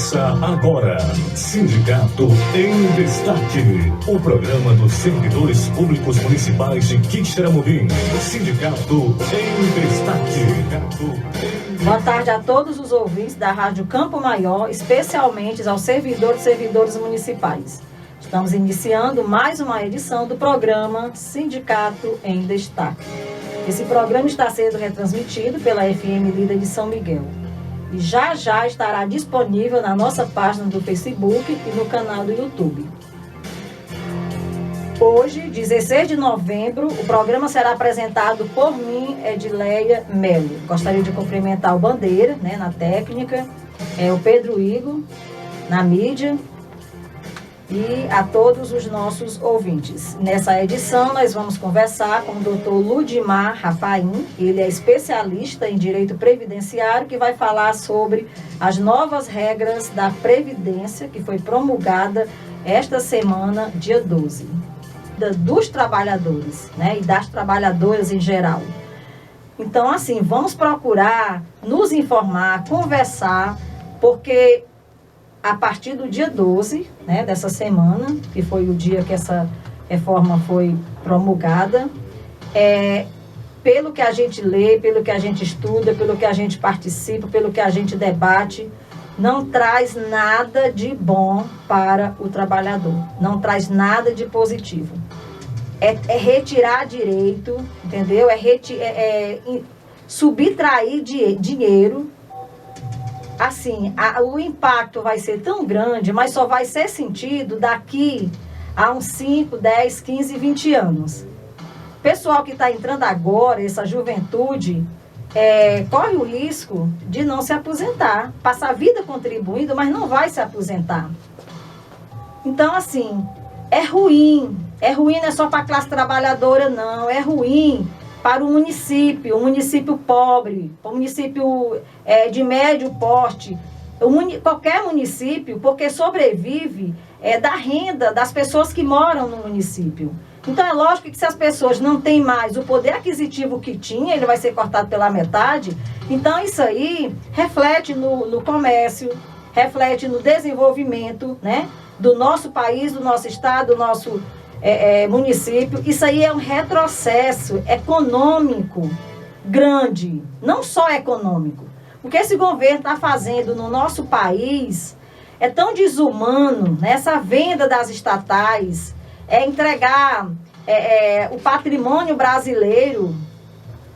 Começa agora, Sindicato em Destaque, o programa dos servidores públicos municipais de Quixeramobim. Sindicato em Destaque. Boa tarde a todos os ouvintes da Rádio Campo Maior, especialmente aos servidores e servidoras municipais. Estamos iniciando mais uma edição do programa Sindicato em Destaque. Esse programa está sendo retransmitido pela FM Líder de São Miguel. E já estará disponível na nossa página do Facebook e no canal do YouTube. Hoje, 16 de novembro, o programa será apresentado por mim, Edileia Melo. Gostaria de cumprimentar o Bandeira, na técnica, o Pedro Igor, na mídia, e a todos os nossos ouvintes. Nessa edição, nós vamos conversar com o Dr. Ludimar Rafaim. Ele é especialista em direito previdenciário, que vai falar sobre as novas regras da Previdência, que foi promulgada esta semana, dia 12, dos trabalhadores, e das trabalhadoras em geral. Então, assim, vamos procurar nos informar, conversar, porque a partir do dia 12, dessa semana, que foi o dia que essa reforma foi promulgada, pelo que a gente lê, pelo que a gente estuda, pelo que a gente participa, pelo que a gente debate, não traz nada de bom para o trabalhador, não traz nada de positivo. É retirar direito, entendeu? Subtrair dinheiro. Assim, o impacto vai ser tão grande, mas só vai ser sentido daqui a uns 5, 10, 15, 20 anos. Pessoal que está entrando agora, essa juventude, corre o risco de não se aposentar, passar a vida contribuindo, mas não vai se aposentar. Então, assim, é ruim não é só para a classe trabalhadora, não, é ruim para o município pobre, o município de médio porte, qualquer município, porque sobrevive da renda das pessoas que moram no município. Então é lógico que se as pessoas não têm mais o poder aquisitivo que tinha, ele vai ser cortado pela metade. Então isso aí reflete no comércio, reflete no desenvolvimento, do nosso país, do nosso estado, do nosso município. Isso aí é um retrocesso econômico grande, não só econômico. O que esse governo está fazendo no nosso país é tão desumano, essa venda das estatais, entregar o patrimônio brasileiro.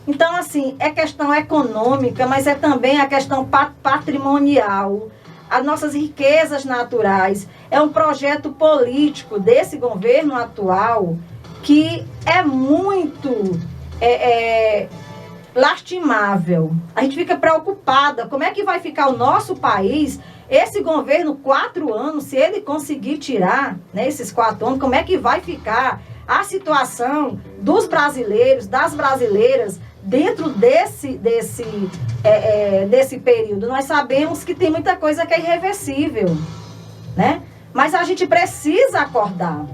Então, assim, é questão econômica, mas é também a questão patrimonial, as nossas riquezas naturais. É um projeto político desse governo atual que é muito lastimável. A gente fica preocupada, como é que vai ficar o nosso país, esse governo, 4 anos, se ele conseguir tirar, esses 4 anos, como é que vai ficar a situação dos brasileiros, das brasileiras, dentro desse período. Nós sabemos que tem muita coisa que é irreversível, mas a gente precisa acordar,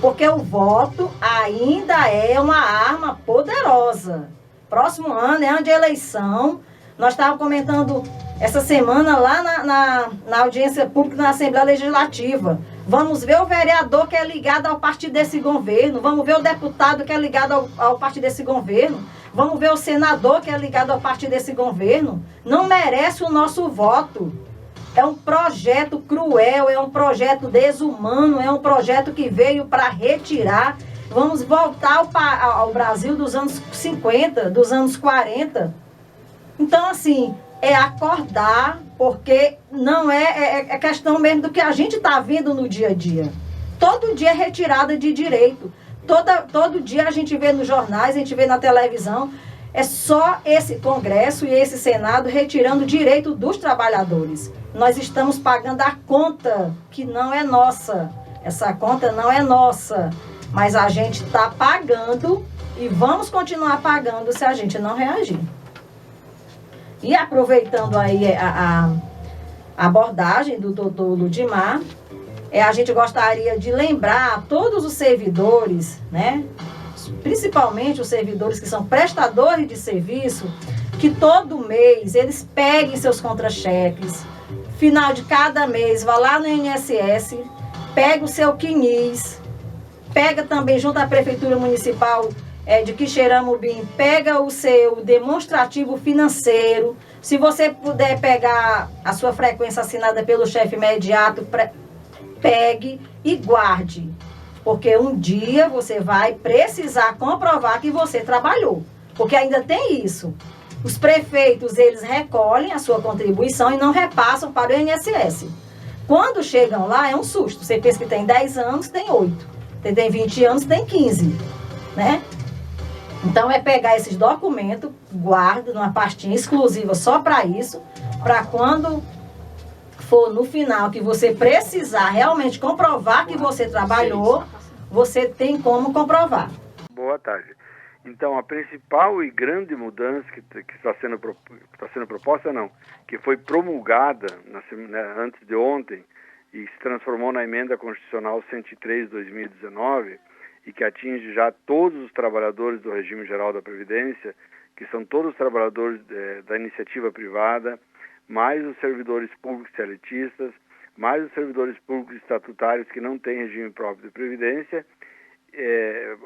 porque o voto ainda é uma arma poderosa. Próximo ano é ano de eleição. Nós estávamos comentando essa semana lá na audiência pública na Assembleia Legislativa. Vamos ver o vereador que é ligado ao partido desse governo, vamos ver o deputado que é ligado ao partido desse governo, vamos ver o senador que é ligado ao partido desse governo. Não merece o nosso voto. É um projeto cruel, é um projeto desumano, é um projeto que veio para retirar. Vamos voltar ao Brasil dos anos 50, dos anos 40. Então, assim, é acordar, porque não é questão mesmo do que a gente está vendo no dia a dia. Todo dia é retirada de direito. Todo dia a gente vê nos jornais, a gente vê na televisão. É só esse Congresso e esse Senado retirando o direito dos trabalhadores. Nós estamos pagando a conta que não é nossa. Essa conta não é nossa. Mas a gente está pagando e vamos continuar pagando se a gente não reagir. E aproveitando aí a abordagem do doutor Ludimar, a gente gostaria de lembrar a todos os servidores, principalmente os servidores que são prestadores de serviço, que todo mês eles peguem seus contra-cheques, final de cada mês, vá lá no INSS, pega o seu CNIS, pega também junto à Prefeitura Municipal de Quixeramobim, pega o seu demonstrativo financeiro. Se você puder pegar a sua frequência assinada pelo chefe imediato, pegue e guarde. Porque um dia você vai precisar comprovar que você trabalhou. Porque ainda tem isso. Os prefeitos, eles recolhem a sua contribuição e não repassam para o INSS. Quando chegam lá, é um susto. Você pensa que tem 10 anos, tem 8. Você tem 20 anos, tem 15. Né? Então, é pegar esses documentos, guarda numa pastinha exclusiva só para isso, para quando for no final que você precisar realmente comprovar que você trabalhou, você tem como comprovar. Boa tarde. Então, a principal e grande mudança que está sendo proposta, que foi promulgada antes de ontem e se transformou na Emenda Constitucional 103 de 2019 e que atinge já todos os trabalhadores do Regime Geral da Previdência, que são todos os trabalhadores da iniciativa privada, mais os servidores públicos seletistas, mais os servidores públicos estatutários que não têm regime próprio de previdência.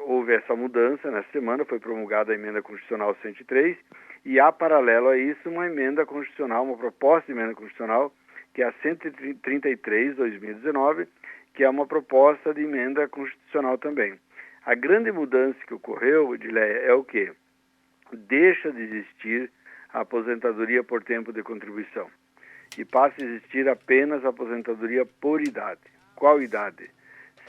Houve essa mudança nessa semana, foi promulgada a Emenda Constitucional 103 e há paralelo a isso uma emenda constitucional, uma proposta de emenda constitucional que é a 133 de 2019, que é uma proposta de emenda constitucional também. A grande mudança que ocorreu, Edileia, é o quê? Deixa de existir a aposentadoria por tempo de contribuição e passa a existir apenas a aposentadoria por idade. Qual idade?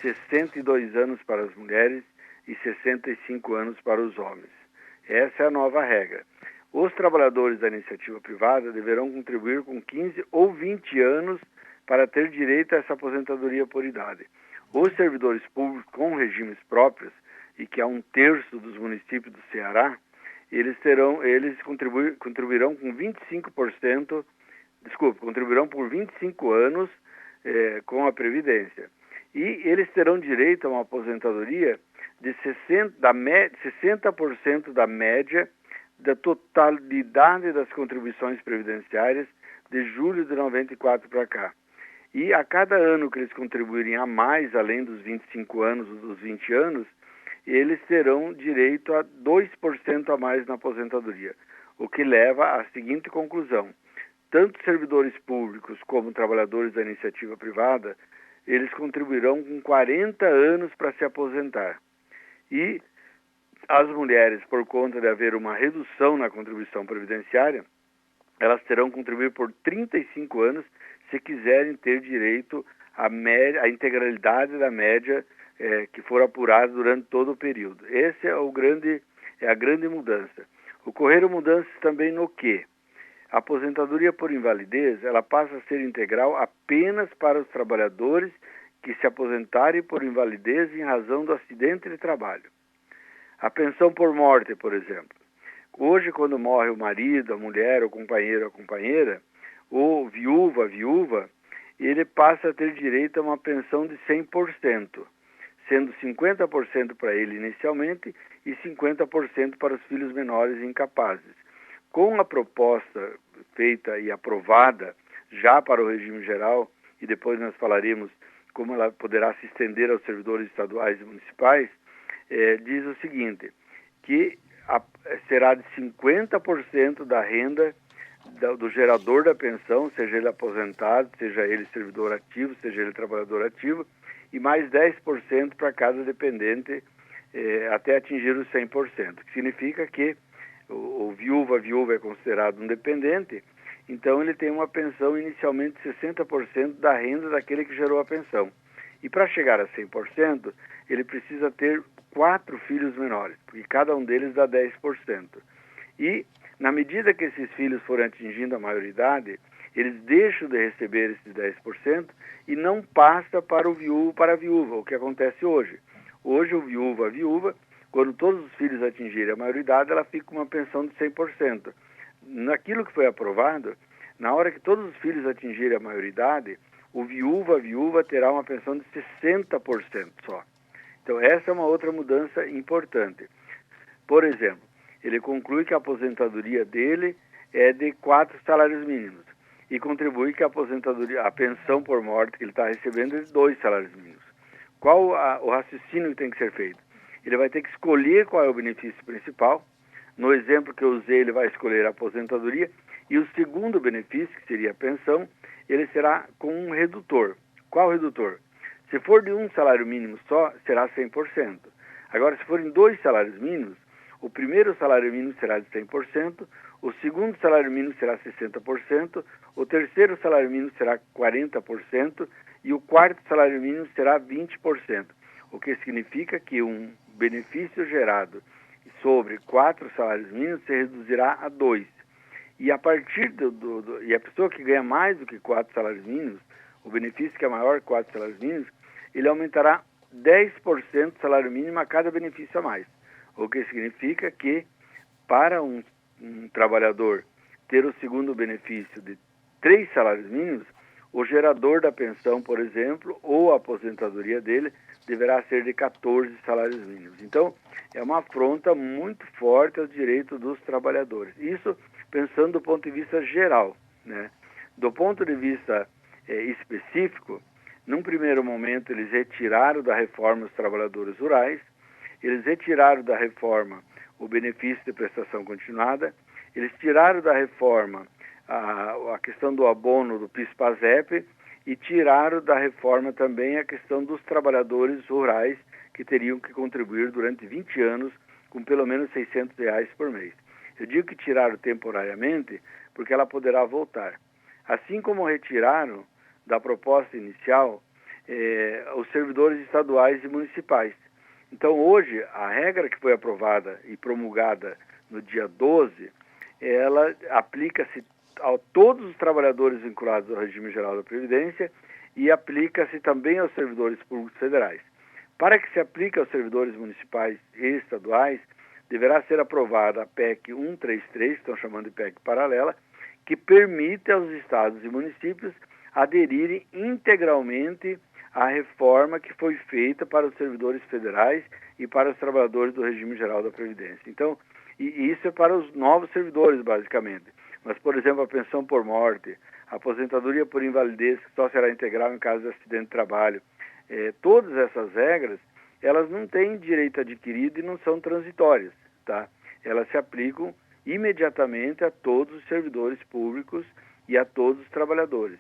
62 anos para as mulheres e 65 anos para os homens. Essa é a nova regra. Os trabalhadores da iniciativa privada deverão contribuir com 15 ou 20 anos para ter direito a essa aposentadoria por idade. Os servidores públicos com regimes próprios, e que é 1/3 dos municípios do Ceará, eles contribuirão com 25%, contribuirão por 25 anos com a Previdência. E eles terão direito a uma aposentadoria de 60% da média da totalidade das contribuições previdenciárias de julho de 94 para cá. E a cada ano que eles contribuírem a mais, além dos 25 anos, dos 20 anos, eles terão direito a 2% a mais na aposentadoria, o que leva à seguinte conclusão: tanto servidores públicos como trabalhadores da iniciativa privada, eles contribuirão com 40 anos para se aposentar. E as mulheres, por conta de haver uma redução na contribuição previdenciária, elas terão que contribuir por 35 anos se quiserem ter direito à integralidade da média que for apurada durante todo o período. Essa é a grande mudança. Ocorreram mudanças também no quê? A aposentadoria por invalidez, ela passa a ser integral apenas para os trabalhadores que se aposentarem por invalidez em razão do acidente de trabalho. A pensão por morte, por exemplo. Hoje, quando morre o marido, a mulher, o companheiro, a companheira, o viúva, a viúva, ele passa a ter direito a uma pensão de 100%, sendo 50% para ele inicialmente e 50% para os filhos menores e incapazes. Com a proposta feita e aprovada já para o regime geral, e depois nós falaremos como ela poderá se estender aos servidores estaduais e municipais, diz o seguinte, que será de 50% da renda do gerador da pensão, seja ele aposentado, seja ele servidor ativo, seja ele trabalhador ativo, e mais 10% para cada dependente até atingir os 100%, que significa que a viúva é considerado um dependente, então ele tem uma pensão inicialmente de 60% da renda daquele que gerou a pensão. E para chegar a 100%, ele precisa ter 4 filhos menores, porque cada um deles dá 10%. E, na medida que esses filhos forem atingindo a maioridade, eles deixam de receber esses 10% e não passa para a viúva, o que acontece hoje. Hoje, a viúva, quando todos os filhos atingirem a maioridade, ela fica com uma pensão de 100%. Naquilo que foi aprovado, na hora que todos os filhos atingirem a maioridade, a viúva terá uma pensão de 60% só. Então, essa é uma outra mudança importante. Por exemplo, ele conclui que a aposentadoria dele é de 4 salários mínimos. e contribui que a aposentadoria, a pensão por morte que ele está recebendo é de 2 salários mínimos. Qual o raciocínio que tem que ser feito? Ele vai ter que escolher qual é o benefício principal. No exemplo que eu usei, ele vai escolher a aposentadoria, e o segundo benefício, que seria a pensão, ele será com um redutor. Qual redutor? Se for de um salário mínimo só, será 100%. Agora, se for em 2 salários mínimos, o primeiro salário mínimo será de 100%, o segundo salário mínimo será 60%, o terceiro salário mínimo será 40% e o quarto salário mínimo será 20%, o que significa que um benefício gerado sobre 4 salários mínimos se reduzirá a 2. E a partir e a pessoa que ganha mais do que 4 salários mínimos, o benefício que é maior que 4 salários mínimos, ele aumentará 10% do salário mínimo a cada benefício a mais. O que significa que, para um trabalhador ter o segundo benefício de 3 salários mínimos, o gerador da pensão, por exemplo, ou a aposentadoria dele, deverá ser de 14 salários mínimos. Então, é uma afronta muito forte ao direito dos trabalhadores. Isso pensando do ponto de vista geral, né? Do ponto de vista específico, num primeiro momento, eles retiraram da reforma os trabalhadores rurais, eles retiraram da reforma o benefício de prestação continuada, eles tiraram da reforma a questão do abono do PIS/PASEP e tiraram da reforma também a questão dos trabalhadores rurais que teriam que contribuir durante 20 anos com pelo menos R$600 por mês. Eu digo que tiraram temporariamente porque ela poderá voltar. Assim como retiraram da proposta inicial os servidores estaduais e municipais. Então, hoje, a regra que foi aprovada e promulgada no dia 12, ela aplica-se a todos os trabalhadores vinculados ao regime geral da Previdência e aplica-se também aos servidores públicos federais. Para que se aplique aos servidores municipais e estaduais, deverá ser aprovada a PEC 133, que estão chamando de PEC paralela, que permite aos estados e municípios aderirem integralmente à reforma que foi feita para os servidores federais e para os trabalhadores do regime geral da Previdência. Então, e isso é para os novos servidores, basicamente. Mas, por exemplo, a pensão por morte, a aposentadoria por invalidez, que só será integral em caso de acidente de trabalho, todas essas regras, elas não têm direito adquirido e não são transitórias, tá? Elas se aplicam imediatamente a todos os servidores públicos e a todos os trabalhadores,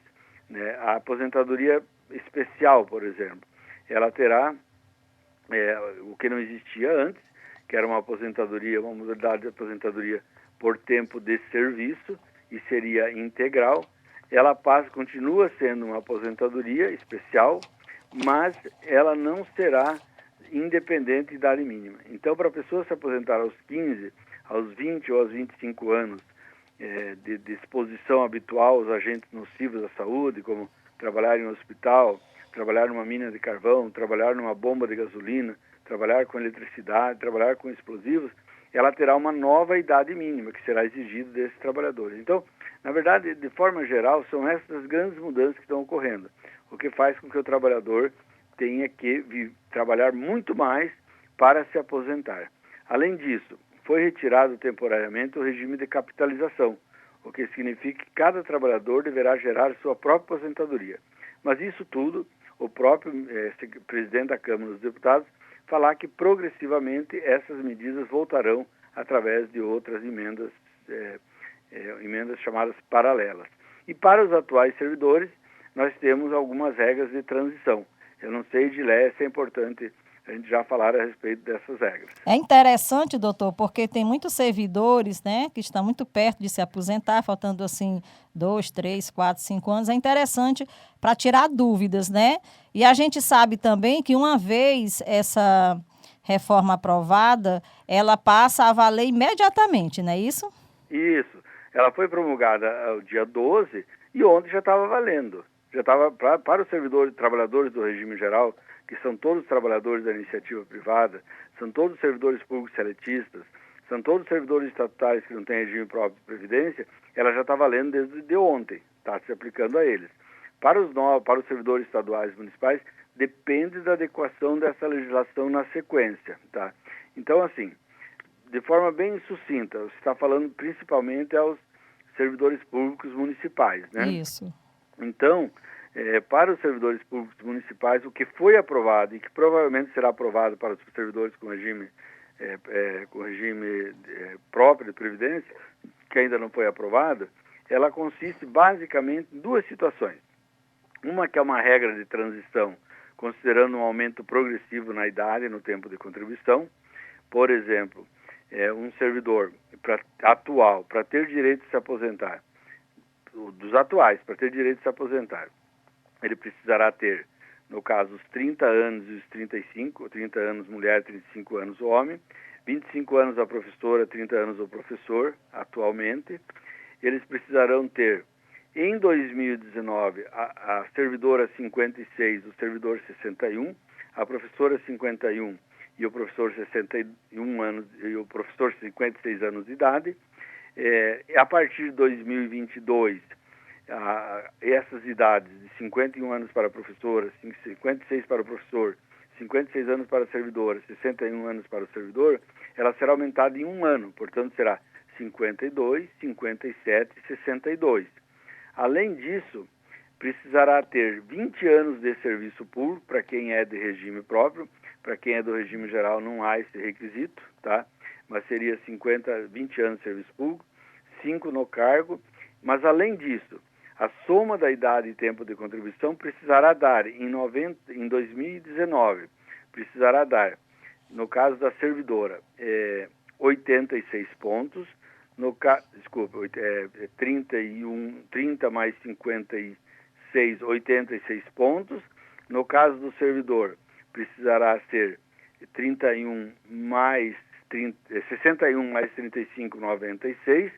né? A aposentadoria especial, por exemplo, ela terá o que não existia antes, que era uma modalidade de aposentadoria por tempo de serviço e seria integral. Ela continua sendo uma aposentadoria especial, mas ela não será independente de idade mínima. Então, para a pessoa se aposentar aos 15, aos 20 ou aos 25 anos de exposição habitual aos agentes nocivos à saúde, como trabalhar em um hospital, trabalhar numa mina de carvão, trabalhar numa bomba de gasolina, trabalhar com eletricidade, trabalhar com explosivos, ela terá uma nova idade mínima que será exigida desses trabalhadores. Então, na verdade, de forma geral, são essas grandes mudanças que estão ocorrendo, o que faz com que o trabalhador tenha que trabalhar muito mais para se aposentar. Além disso, foi retirado temporariamente o regime de capitalização, o que significa que cada trabalhador deverá gerar sua própria aposentadoria. Mas isso tudo, o próprio presidente da Câmara dos Deputados falar que progressivamente essas medidas voltarão através de outras emendas chamadas paralelas. E para os atuais servidores, nós temos algumas regras de transição. Eu não sei, Edilé, se é importante a gente já falar a respeito dessas regras. É interessante, doutor, porque tem muitos servidores, né, que estão muito perto de se aposentar, faltando assim 2, 3, 4, 5 anos. É interessante para tirar dúvidas, né? E a gente sabe também que uma vez essa reforma aprovada, ela passa a valer imediatamente, não é isso? Isso. Ela foi promulgada ao dia 12 e ontem já estava valendo. Já estava para os servidores, trabalhadores do regime geral, que são todos os trabalhadores da iniciativa privada, são todos os servidores públicos seletistas, são todos os servidores estatutários que não têm regime próprio de previdência, ela já está valendo desde ontem, está se aplicando a eles. Para os servidores estaduais e municipais, depende da adequação dessa legislação na sequência, tá? Então, assim, de forma bem sucinta, você está falando principalmente aos servidores públicos municipais, né? Isso. Então, para os servidores públicos municipais, o que foi aprovado e que provavelmente será aprovado para os servidores com regime próprio de previdência, que ainda não foi aprovado, ela consiste basicamente em duas situações. Uma que é uma regra de transição, considerando um aumento progressivo na idade e no tempo de contribuição. Por exemplo, um servidor atual, para ter direito de se aposentar, dos atuais, para ter direito de se aposentar, ele precisará ter, no caso, os 30 anos e os 35, 30 anos mulher, 35 anos homem, 25 anos a professora, 30 anos o professor, atualmente. Eles precisarão ter, em 2019, a servidora 56, o servidor 61, a professora 51 e o professor 61 anos e o professor 56 anos de idade. A partir de 2022, essas idades de 51 anos para a professora, 56 para o professor, 56 anos para a servidora, 61 anos para o servidor, ela será aumentada em um ano, portanto será 52, 57 e 62. Além disso, precisará ter 20 anos de serviço público para quem é de regime próprio, para quem é do regime geral não há esse requisito, tá? Mas seria 20 anos de serviço público, 5 no cargo, mas além disso, a soma da idade e tempo de contribuição precisará dar, em 2019, precisará dar, no caso da servidora, 86 pontos, 30 mais 56, 86 pontos. No caso do servidor, precisará ser 61 mais 61 mais 35, 96.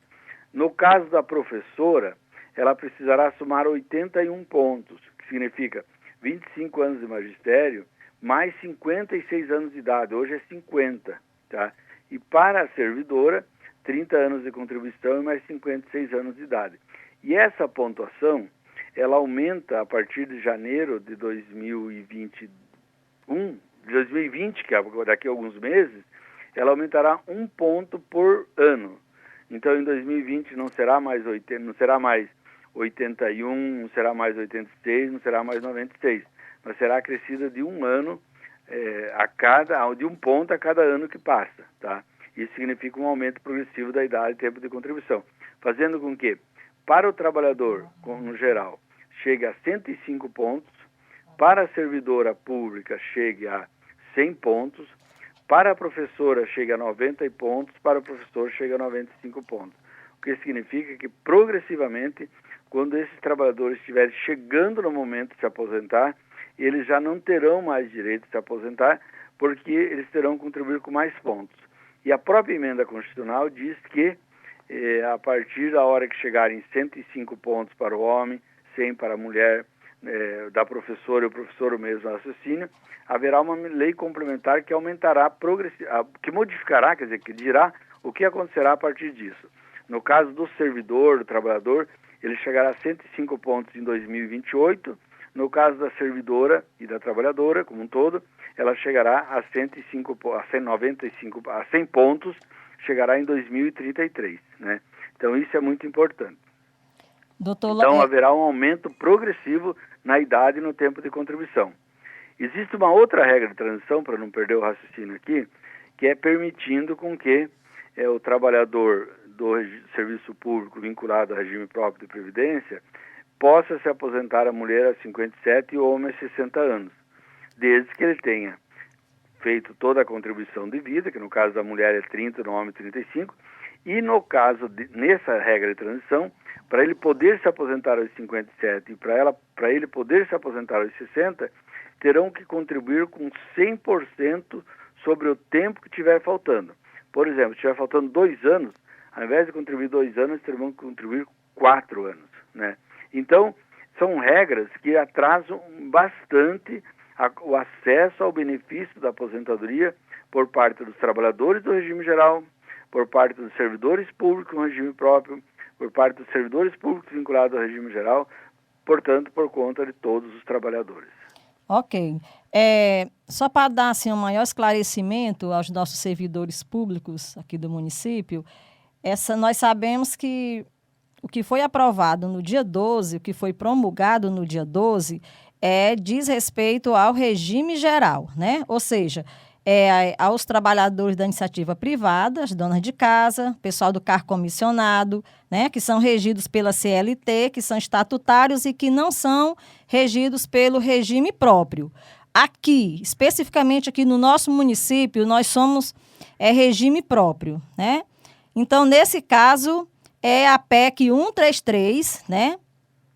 No caso da professora, ela precisará somar 81 pontos, que significa 25 anos de magistério, mais 56 anos de idade, hoje é 50, tá? E para a servidora, 30 anos de contribuição e mais 56 anos de idade. E essa pontuação, ela aumenta a partir de janeiro de 2020, que é daqui a alguns meses, ela aumentará 1 ponto por ano. Então, em 2020 não será mais 81, não será mais 86, não será mais 96, mas será acrescida de um ano de 1 ponto a cada ano que passa, tá? Isso significa um aumento progressivo da idade e tempo de contribuição, fazendo com que, para o trabalhador, no geral, chegue a 105 pontos, para a servidora pública chegue a 100 pontos, para a professora chega a 90 pontos, para o professor chega a 95 pontos. O que significa que, progressivamente, quando esses trabalhadores estiverem chegando no momento de se aposentar, eles já não terão mais direito de se aposentar, porque eles terão que contribuir com mais pontos. E a própria emenda constitucional diz que, a partir da hora que chegarem 105 pontos para o homem, 100 para a mulher, da professora e o professor o mesmo raciocínio, haverá uma lei complementar que aumentará, que modificará, quer dizer, que dirá o que acontecerá a partir disso. No caso do servidor, do trabalhador, ele chegará a 105 pontos em 2028. No caso da servidora e da trabalhadora, como um todo, ela chegará a 100 pontos, chegará em 2033, né? Então, isso é muito importante. Então, haverá um aumento progressivo na idade e no tempo de contribuição. Existe uma outra regra de transição, para não perder o raciocínio aqui, que é permitindo com que o trabalhador do serviço público vinculado ao regime próprio de previdência possa se aposentar a mulher a 57 e o homem a 60 anos, desde que ele tenha feito toda a contribuição de vida, que no caso da mulher é 30, no homem 35, e no caso, nessa regra de transição, para ele poder se aposentar aos 57 e para ele poder se aposentar aos 60, terão que contribuir com 100% sobre o tempo que estiver faltando. Por exemplo, se estiver faltando 2 anos, ao invés de contribuir 2 anos, terão que contribuir 4 anos, né? Então, são regras que atrasam bastante o acesso ao benefício da aposentadoria por parte dos trabalhadores do regime geral, por parte dos servidores públicos no regime próprio, por parte dos servidores públicos vinculados ao regime geral, portanto, por conta de todos os trabalhadores. Ok. Só para dar assim, um maior esclarecimento aos nossos servidores públicos aqui do município, nós sabemos que o que foi aprovado no dia 12, o que foi promulgado no dia 12, diz respeito ao regime geral, né? Ou seja, aos trabalhadores da iniciativa privada, as donas de casa, pessoal do cargo comissionado, né? Que são regidos pela CLT, que são estatutários e que não são regidos pelo regime próprio. Aqui, especificamente aqui no nosso município, nós somos regime próprio, né? Então, nesse caso, é a PEC 133, né?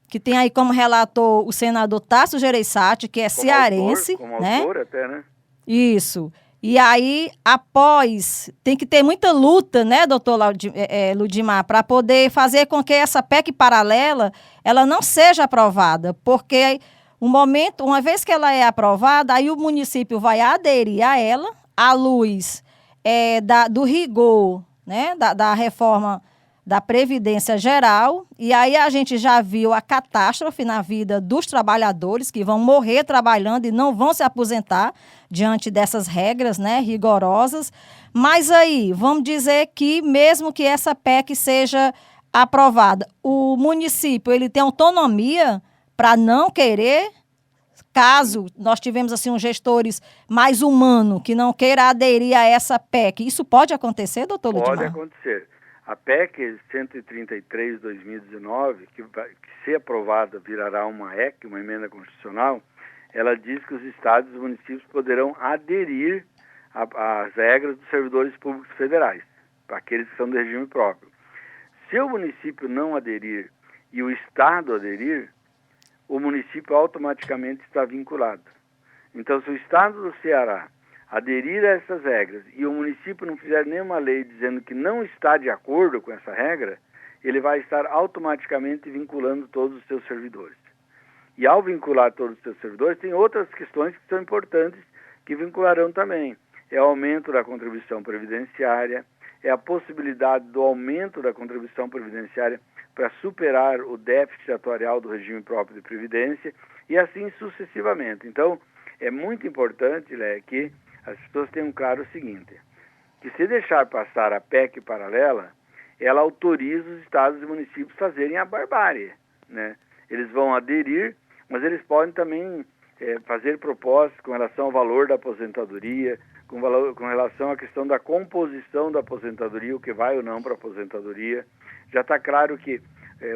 Que tem aí como relator o senador Tasso Gereissati, que é cearense. Como né? autor até, né? Isso. E aí, após, tem que ter muita luta, né, doutor Ludimar, para poder fazer com que essa PEC paralela, ela não seja aprovada, porque uma vez que ela é aprovada, aí o município vai aderir a ela, à luz do rigor, né, da reforma da Previdência Geral, e aí a gente já viu a catástrofe na vida dos trabalhadores que vão morrer trabalhando e não vão se aposentar diante dessas regras, né, rigorosas. Mas aí, vamos dizer que mesmo que essa PEC seja aprovada, o município ele tem autonomia para não querer, caso nós tivemos assim um gestores mais humano que não queira aderir a essa PEC. Isso pode acontecer, doutor Ludimar? Pode acontecer. A PEC 133/2019, que se aprovada virará uma EC, uma emenda constitucional, ela diz que os estados e os municípios poderão aderir às regras dos servidores públicos federais, para aqueles que são do regime próprio. Se o município não aderir e o estado aderir, o município automaticamente está vinculado. Então, se o estado do Ceará aderir a essas regras e o município não fizer nenhuma lei dizendo que não está de acordo com essa regra, ele vai estar automaticamente vinculando todos os seus servidores. E ao vincular todos os seus servidores, tem outras questões que são importantes que vincularão também. É o aumento da contribuição previdenciária, é a possibilidade do aumento da contribuição previdenciária para superar o déficit atuarial do regime próprio de previdência e assim sucessivamente. Então, é muito importante, que as pessoas tenham claro o seguinte, que se deixar passar a PEC paralela, ela autoriza os estados e municípios a fazerem a barbárie, né? Eles vão aderir, mas eles podem também fazer propostas com relação ao valor da aposentadoria, com relação à questão da composição da aposentadoria, o que vai ou não para a aposentadoria. Já está claro que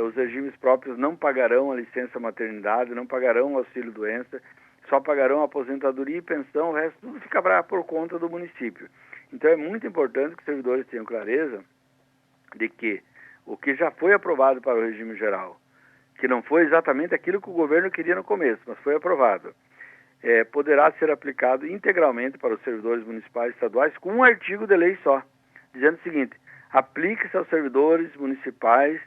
os regimes próprios não pagarão a licença maternidade, não pagarão o auxílio-doença, só pagarão a aposentadoria e pensão, o resto tudo ficará por conta do município. Então é muito importante que os servidores tenham clareza de que o que já foi aprovado para o regime geral, que não foi exatamente aquilo que o governo queria no começo, mas foi aprovado, poderá ser aplicado integralmente para os servidores municipais e estaduais com um artigo de lei só, dizendo o seguinte: aplique-se aos servidores municipais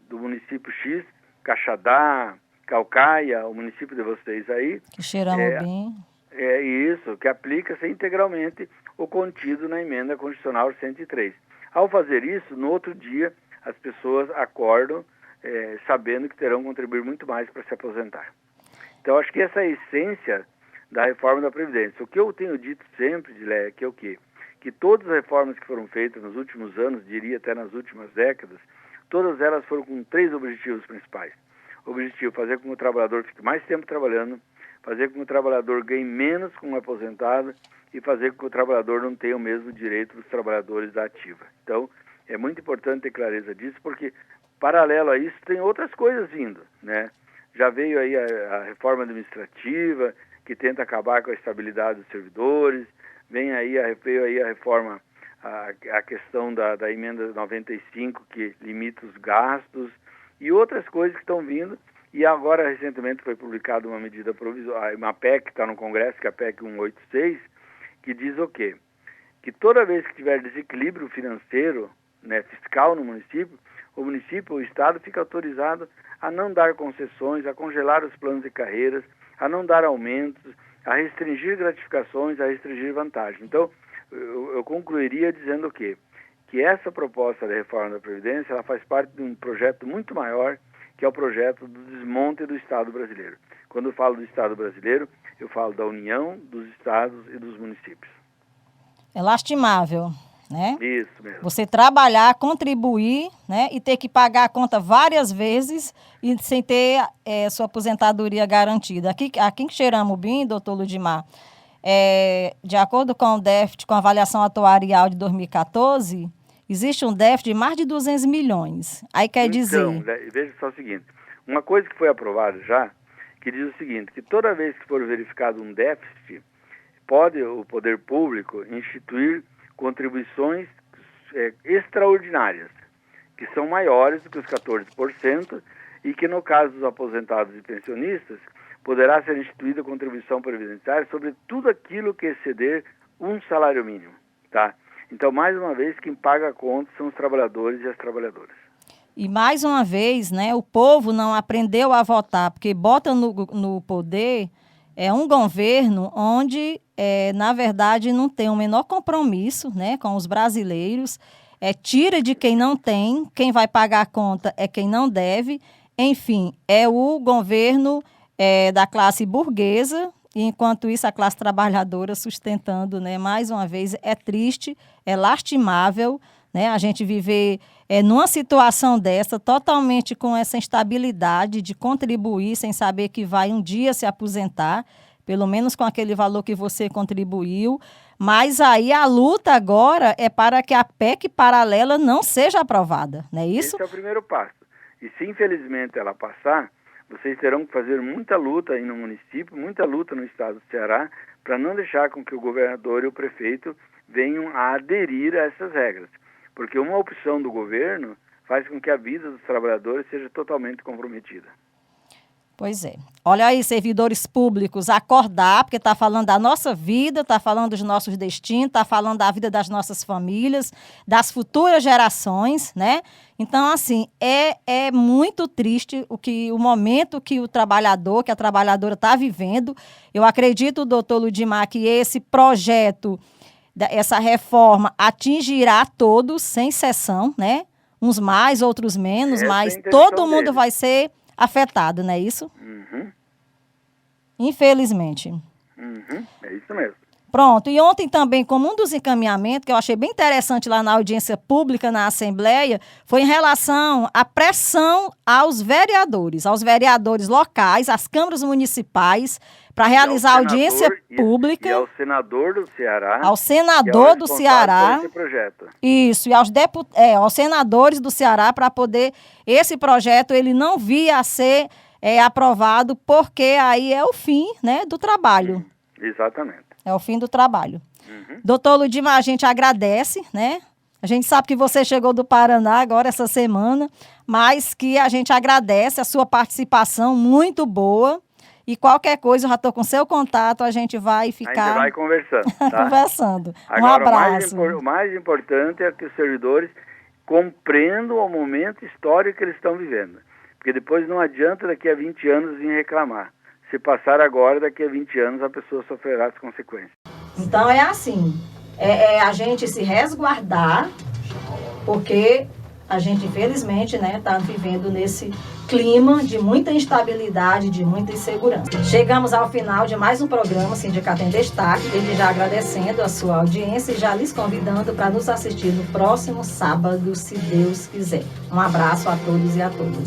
do município X, Caxadá, Caucaia, o município de vocês aí. Que Xeramobim. É isso, que aplica-se integralmente o contido na emenda constitucional 103. Ao fazer isso, no outro dia, as pessoas acordam sabendo que terão que contribuir muito mais para se aposentar. Então, acho que essa é a essência da reforma da Previdência. O que eu tenho dito sempre, Dilé, que é o quê? Que todas as reformas que foram feitas nos últimos anos, diria até nas últimas décadas, todas elas foram com 3 objetivos principais. O objetivo: fazer com que o trabalhador fique mais tempo trabalhando, fazer com que o trabalhador ganhe menos como aposentado e fazer com que o trabalhador não tenha o mesmo direito dos trabalhadores da ativa. Então, é muito importante ter clareza disso, porque, paralelo a isso, tem outras coisas vindo, né? Já veio aí a reforma administrativa, que tenta acabar com a estabilidade dos servidores, veio aí a reforma, a questão da emenda 95, que limita os gastos, e outras coisas que estão vindo. E agora, recentemente, foi publicada uma medida provisória, uma PEC que está no Congresso, que é a PEC 186, que diz o quê? Que toda vez que tiver desequilíbrio financeiro, né, fiscal no município, o Estado fica autorizado a não dar concessões, a congelar os planos de carreiras, a não dar aumentos, a restringir gratificações, a restringir vantagens. Então, eu concluiria dizendo o quê? Que essa proposta da reforma da Previdência, ela faz parte de um projeto muito maior, que é o projeto do desmonte do Estado brasileiro. Quando eu falo do Estado brasileiro, eu falo da União, dos Estados e dos municípios. É lastimável né? Isso mesmo. Você trabalhar, contribuir, né? E ter que pagar a conta várias vezes e sem ter sua aposentadoria garantida. Aqui em Xeramobim, doutor Ludimar, de acordo com o déficit, com a avaliação atuarial de 2014, existe um déficit de mais de 200 milhões. Aí quer dizer... Então, veja só o seguinte, uma coisa que foi aprovada já, que diz o seguinte, que toda vez que for verificado um déficit, pode o poder público instituir contribuições extraordinárias, que são maiores do que os 14%, e que no caso dos aposentados e pensionistas, poderá ser instituída contribuição previdenciária sobre tudo aquilo que exceder um salário mínimo, tá? Então, mais uma vez, quem paga a conta são os trabalhadores e as trabalhadoras. E mais uma vez, né, o povo não aprendeu a votar, porque bota no poder um governo onde, na verdade, não tem o menor compromisso, né, com os brasileiros, tira de quem não tem, quem vai pagar a conta é quem não deve, enfim, é o governo da classe burguesa, e enquanto isso a classe trabalhadora sustentando, né, mais uma vez, é triste, é lastimável, né, a gente viver numa situação dessa, totalmente com essa instabilidade de contribuir sem saber que vai um dia se aposentar, pelo menos com aquele valor que você contribuiu, mas aí a luta agora é para que a PEC paralela não seja aprovada, não é isso? Esse é o primeiro passo. E se infelizmente ela passar, vocês terão que fazer muita luta aí no município, muita luta no estado do Ceará, para não deixar com que o governador e o prefeito venham a aderir a essas regras. Porque uma opção do governo faz com que a vida dos trabalhadores seja totalmente comprometida. Pois é. Olha aí, servidores públicos, acordar, porque está falando da nossa vida, está falando dos nossos destinos, está falando da vida das nossas famílias, das futuras gerações, né? Então, assim, é muito triste o momento que o trabalhador, que a trabalhadora está vivendo. Eu acredito, doutor Ludimar, que esse projeto, essa reforma atingirá todos, sem exceção, né? Uns mais, outros menos, mas todo mundo vai ser afetado, não é isso? Uhum. Infelizmente. Uhum. É isso mesmo. Pronto, e ontem também, como um dos encaminhamentos, que eu achei bem interessante lá na audiência pública, na Assembleia, foi em relação à pressão aos vereadores locais, às câmaras municipais, para realizar audiência pública. E ao senador do Ceará. Ao senador do Ceará. Esse projeto. Isso, e aos senadores do Ceará, para poder, esse projeto, ele não via a ser aprovado, porque aí é o fim, né, do trabalho. Exatamente. É o fim do trabalho. Uhum. Doutor Ludimar, a gente agradece, né? A gente sabe que você chegou do Paraná agora essa semana, mas que a gente agradece a sua participação muito boa. E qualquer coisa, eu já estou com seu contato, a gente vai ficar... A gente vai conversando, tá? Conversando. Agora, um abraço. O mais importante é que os servidores compreendam o momento histórico que eles estão vivendo. Porque depois não adianta daqui a 20 anos vir reclamar. Se passar agora, daqui a 20 anos, a pessoa sofrerá as consequências. Então é assim, a gente se resguardar, porque a gente, infelizmente, né, está vivendo nesse clima de muita instabilidade, de muita insegurança. Chegamos ao final de mais um programa Sindicato em Destaque, desde já agradecendo a sua audiência e já lhes convidando para nos assistir no próximo sábado, se Deus quiser. Um abraço a todos e a todas.